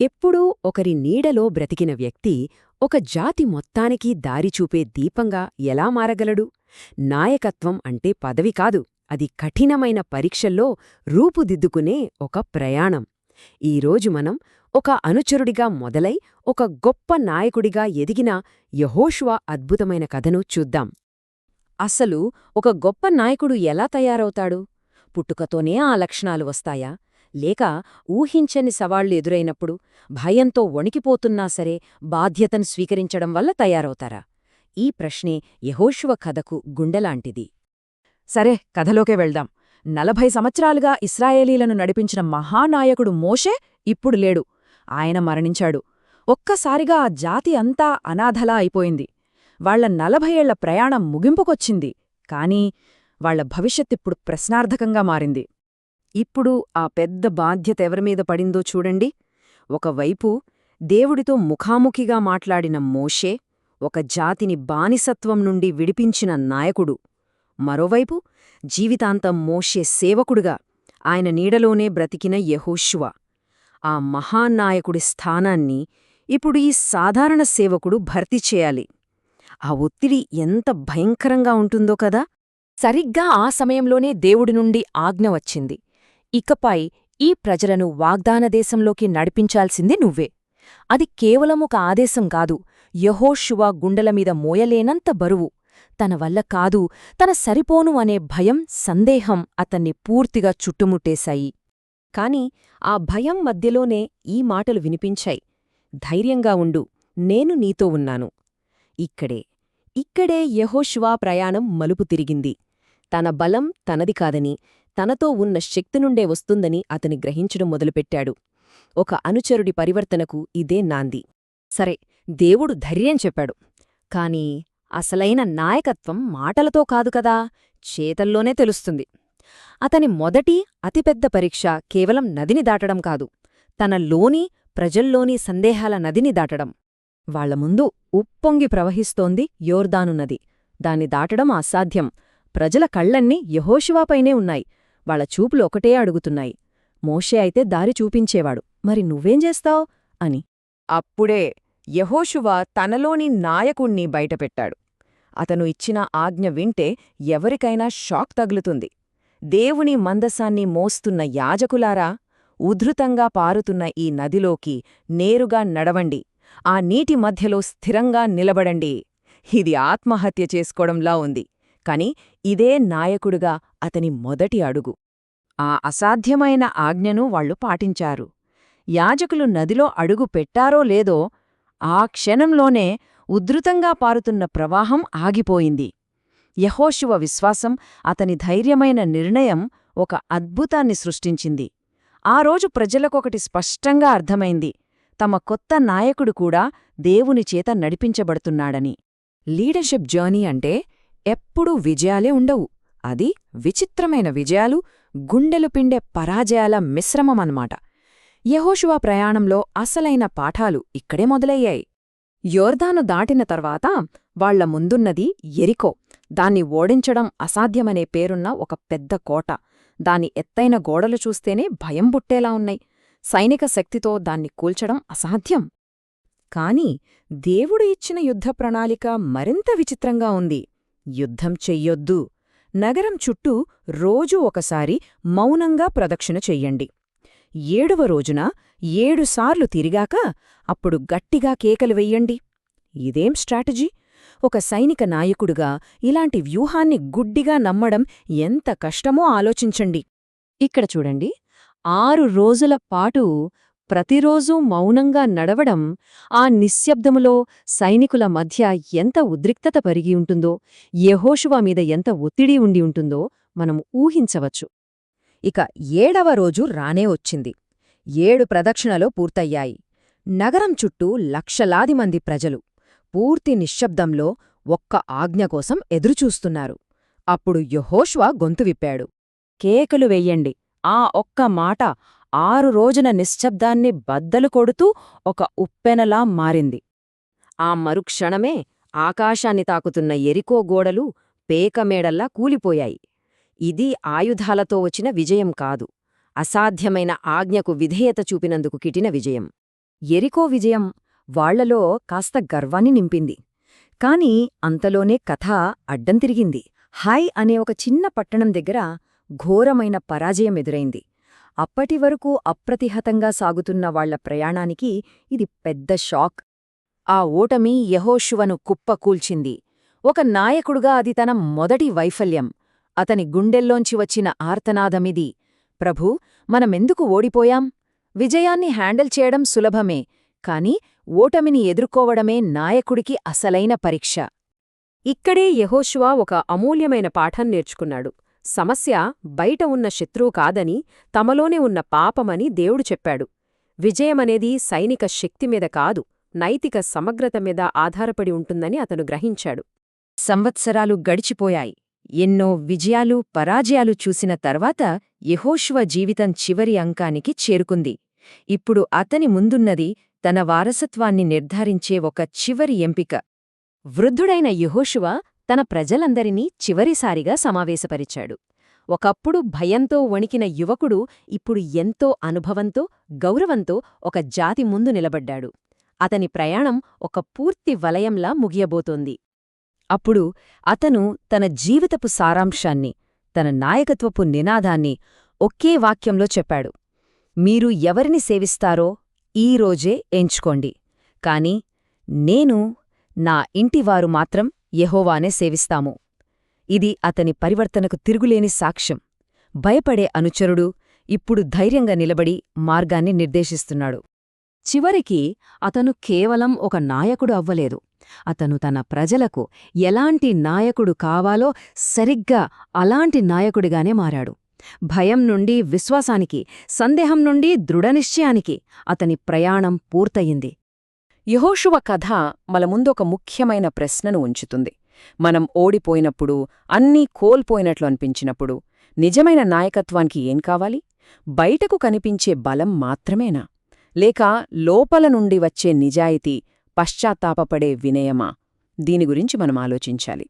ఎప్పుడూ ఒకరి నీడలో బ్రతికిన వ్యక్తి ఒక జాతి మొత్తానికి దారి చూపే దీపంగా ఎలా మారగలడు? నాయకత్వం అంటే పదవి కాదు, అది కఠినమైన పరీక్షల్లో రూపుదిద్దుకునే ఒక ప్రయాణం. ఈరోజు మనం ఒక అనుచరుడిగా మొదలై ఒక గొప్ప నాయకుడిగా ఎదిగిన యెహోషువ అద్భుతమైన కథను చూద్దాం. అసలు ఒక గొప్ప నాయకుడు ఎలా తయారవుతాడు? పుట్టుకతోనే ఆ లక్షణాలు వస్తాయా? లేక ఊహించని సవాళ్లు ఎదురైనప్పుడు భయంతో వణికిపోతున్నా సరే బాధ్యతను స్వీకరించడం వల్ల తయారవుతారా? ఈ ప్రశ్నే యెహోషువ కథకు గుండెలాంటిది. సరే, కథలోకే వెళ్దాం. 40 సంవత్సరాలుగా ఇశ్రాయేలీలను నడిపించిన మహానాయకుడు మోషే ఇప్పుడు లేడు. ఆయన మరణించాడు. ఒక్కసారిగా ఆ జాతి అంతా అనాథలా అయిపోయింది. వాళ్ల 40 ఏళ్ల ప్రయాణం ముగింపుకొచ్చింది. కాని వాళ్ల భవిష్యత్తిప్పుడు ప్రశ్నార్థకంగా మారింది. ఇప్పుడు ఆ పెద్ద బాధ్యత ఎవరిమీద పడిందో చూడండి. ఒకవైపు దేవుడితో ముఖాముఖిగా మాట్లాడిన మోషే, ఒక జాతిని బానిసత్వం నుండి విడిపించిన నాయకుడు. మరోవైపు జీవితాంతం మోషే సేవకుడుగా ఆయన నీడలోనే బ్రతికిన యెహోషువ. ఆ మహానాయకుడి స్థానాన్ని ఇప్పుడు ఈ సాధారణ సేవకుడు భర్తీ చేయాలి. ఆ ఒత్తిడి ఎంత భయంకరంగా ఉంటుందో కదా. సరిగ్గా ఆ సమయంలోనే దేవుడి నుండి ఆజ్ఞ వచ్చింది. ఇకపై ఈ ప్రజలను వాగ్దానదేశంలోకి నడిపించాల్సింది నువ్వే. అది కేవలమొక ఆదేశం కాదు, యెహోషువ గుండెలమీద మోయలేనంత బరువు. తన వల్ల కాదు, తన సరిపోను అనే భయం, సందేహం అతన్ని పూర్తిగా చుట్టుముట్టేశాయి. కాని ఆ భయం మధ్యలోనే ఈ మాటలు వినిపించాయి. ధైర్యంగా ఉండు, నేను నీతో ఉన్నాను. ఇక్కడే యెహోషువ ప్రయాణం మలుపు తిరిగింది. తన బలం తనది కాదని, తనతో ఉన్న శక్తి నుండే వస్తుందని అతని గ్రహించడం మొదలుపెట్టాడు. ఒక అనుచరుడి పరివర్తనకు ఇదే నాంది. సరే, దేవుడు ధైర్యం చెప్పాడు. కాని అసలైన నాయకత్వం మాటలతో కాదు కదా, చేతల్లోనే తెలుస్తుంది. అతని మొదటి అతిపెద్ద పరీక్ష కేవలం నదిని దాటడం కాదు, తనలోని ప్రజల్లోని సందేహాల నదిని దాటడం. వాళ్ల ముందు ఉప్పొంగి ప్రవహిస్తోంది యోర్దాను నది. దాన్ని దాటడం అసాధ్యం. ప్రజల కళ్లన్నీ యెహోషువపైనే ఉన్నాయి. వాళ్ల చూపులు ఒకటే అడుగుతున్నాయి. మోషే అయితే దారి చూపించేవాడు, మరి నువ్వేం చేస్తావ్ అని. అప్పుడే యెహోషువ తనలోని నాయకుణ్ణి బయటపెట్టాడు. అతను ఇచ్చిన ఆజ్ఞ వింటే ఎవరికైనా షాక్ తగులుతుంది. దేవుని మందసాన్ని మోస్తున్న యాజకులారా, ఉధృతంగా పారుతున్న ఈ నదిలోకి నేరుగా నడవండి. ఆ నీటి మధ్యలో స్థిరంగా నిలబడండి. ఇది ఆత్మహత్య చేసుకోవడంలా ఉంది. కాని ఇదే నాయకుడుగా అతని మొదటి అడుగు. ఆ అసాధ్యమైన ఆజ్ఞను వాళ్లు పాటించారు. యాజకులు నదిలో అడుగు పెట్టారో లేదో, ఆ క్షణంలోనే ఉధృతంగా పారుతున్న ప్రవాహం ఆగిపోయింది. యెహోషువ విశ్వాసం, అతని ధైర్యమైన నిర్ణయం ఒక అద్భుతాన్ని సృష్టించింది. ఆ రోజు ప్రజలకొకటి స్పష్టంగా అర్థమైంది: తమ కొత్త నాయకుడు కూడా దేవుని చేత నడిపించబడుతున్నాడని. లీడర్షిప్ జర్నీ అంటే ఎప్పుడూ విజయాలే ఉండవు. అది విచిత్రమైన విజయాలు, గుండెలు పిండే పరాజయాల మిశ్రమమన్నమాట. యెహోషువ ప్రయాణంలో అసలైన పాఠాలు ఇక్కడే మొదలయ్యాయి. యోర్దాను దాటిన తర్వాత వాళ్ల ముందున్నది యెరికో. దాన్ని ఓడించడం అసాధ్యమనే పేరున్న ఒక పెద్ద కోట. దాని ఎత్తైన గోడలు చూస్తేనే భయం పుట్టేలా ఉన్నాయి. సైనిక శక్తితో దాన్ని కూల్చడం అసాధ్యం. కాని దేవుడు ఇచ్చిన యుద్ధ ప్రణాళిక మరింత విచిత్రంగా ఉంది. యుద్ధం చెయ్యొద్దు. నగరం చుట్టూ రోజూ ఒకసారి మౌనంగా ప్రదక్షిణ చెయ్యండి. 7వ రోజున 7 సార్లు తిరిగాక అప్పుడు గట్టిగా కేకలు వెయ్యండి. ఇదేం స్ట్రాటజీ? ఒక సైనిక నాయకుడుగా ఇలాంటి వ్యూహాన్ని గుడ్డిగా నమ్మడం ఎంత కష్టమో ఆలోచించండి. ఇక్కడ చూడండి, 6 రోజుల పాటు ప్రతిరోజూ మౌనంగా నడవడం, ఆ నిశ్శబ్దములో సైనికుల మధ్య ఎంత ఉద్రిక్తత పెరిగి ఉంటుందో, యెహోషువ మీద ఎంత ఒత్తిడి ఉండి ఉంటుందో మనం ఊహించవచ్చు. ఇక 7వ రోజు రానే వచ్చింది. 7 ప్రదక్షిణలో పూర్తయ్యాయి. నగరం చుట్టూ లక్షలాది మంది ప్రజలు పూర్తి నిశ్శబ్దంలో ఒక్క ఆజ్ఞ కోసం ఎదురుచూస్తున్నారు. అప్పుడు యెహోషువ గొంతు విప్పాడు. కేకలు వెయ్యండి. ఆ ఒక్క మాట 6 రోజున నిశ్శబ్దాన్ని బద్దలు కొడుతూ ఒక ఉప్పెనలా మారింది. ఆ మరుక్షణమే ఆకాశాన్ని తాకుతున్న యెరికో గోడలు పేకమేడల్లా కూలిపోయాయి. ఇది ఆయుధాలతో వచ్చిన విజయం కాదు, అసాధ్యమైన ఆజ్ఞకు విధేయత చూపినందుకు కిటిన విజయం. ఎరికో విజయం వాళ్లలో కాస్త గర్వాన్ని నింపింది. కాని అంతలోనే కథ అడ్డం తిరిగింది. హై అనే ఒక చిన్న పట్టణం దగ్గర ఘోరమైన పరాజయం ఎదురైంది. అప్పటివరకు అప్రతిహతంగా సాగుతున్న వాళ్ల ప్రయాణానికి ఇది పెద్ద షాక్. ఆ ఓటమి యెహోషువను కుప్పకూల్చింది. ఒక నాయకుడుగా అది తన మొదటి వైఫల్యం. అతని గుండెల్లోంచి వచ్చిన ఆర్తనాదమిది: ప్రభూ, మనమెందుకు ఓడిపోయాం? విజయాన్ని హ్యాండిల్ చేయడం సులభమే, కాని ఓటమిని ఎదుర్కోవడమే నాయకుడికి అసలైన పరీక్ష. ఇక్కడే యెహోషువ ఒక అమూల్యమైన పాఠం నేర్చుకున్నాడు. సమస్య బయట ఉన్న శత్రువు కాదని, తమలోనే ఉన్న పాపమని దేవుడు చెప్పాడు. విజయమనేది సైనిక శక్తిమీద కాదు, నైతిక సమగ్రత మీద ఆధారపడి ఉంటుందని అతను గ్రహించాడు. సంవత్సరాలు గడిచిపోయాయి. ఎన్నో విజయాలు పరాజయాలు చూసిన తర్వాత యెహోషువ జీవితం చివరి అంకానికి చేరుకుంది. ఇప్పుడు అతని ముందున్నది తన వారసత్వాన్ని నిర్ధారించే ఒక చివరి ఎంపిక. వృద్ధుడైన యెహోషువ తన ప్రజలందరినీ చివరిసారిగా సమావేశపరిచాడు. ఒకప్పుడు భయంతో వణికిన యువకుడు ఇప్పుడు ఎంతో అనుభవంతో, గౌరవంతో ఒక జాతి ముందు నిలబడ్డాడు. అతని ప్రయాణం ఒక పూర్తి వలయంలా ముగియబోతోంది. అప్పుడు అతను తన జీవితపు సారాంశాన్ని, తన నాయకత్వపు నినాదాన్ని ఒకే వాక్యంలో చెప్పాడు: మీరు ఎవరిని సేవిస్తారో ఈరోజే ఎంచుకోండి, కాని నేను, నా ఇంటివారు మాత్రం యెహోవానే సేవిస్తాము. ఇది అతని పరివర్తనకు తిరుగులేని సాక్ష్యం. భయపడే అనుచరుడు ఇప్పుడు ధైర్యంగా నిలబడి మార్గాన్ని నిర్దేశిస్తున్నాడు. చివరికి అతను కేవలం ఒక నాయకుడు అవ్వలేదు. అతను తన ప్రజలకు ఎలాంటి నాయకుడు కావాలో సరిగ్గా అలాంటి నాయకుడిగానే మారాడు. భయం నుండి విశ్వాసానికి, సందేహం నుండి దృఢనిశ్చయానికి అతని ప్రయాణం పూర్తయింది. యెహోషువ కథ మన ముందొక ముఖ్యమైన ప్రశ్నను ఉంచుతుంది. మనం ఓడిపోయినప్పుడు, అన్నీ కోల్పోయినట్లు అనిపించినప్పుడు నిజమైన నాయకత్వానికి ఏం కావాలి? బయటకు కనిపించే బలం మాత్రమేనా? లేక లోపల నుండి వచ్చే నిజాయితీ, పశ్చాత్తాపపడే వినయమా? దీని గురించి మనం ఆలోచించాలి.